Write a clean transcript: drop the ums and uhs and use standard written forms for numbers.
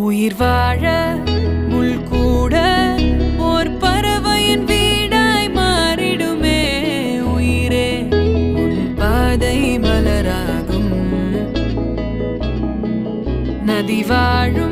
உயிர் வாழ முள் கூட ஓர் பறவையின் வீடாய் மாறிடுமே. உயிரே உன் பாதை மலராகும். நதி வாழும்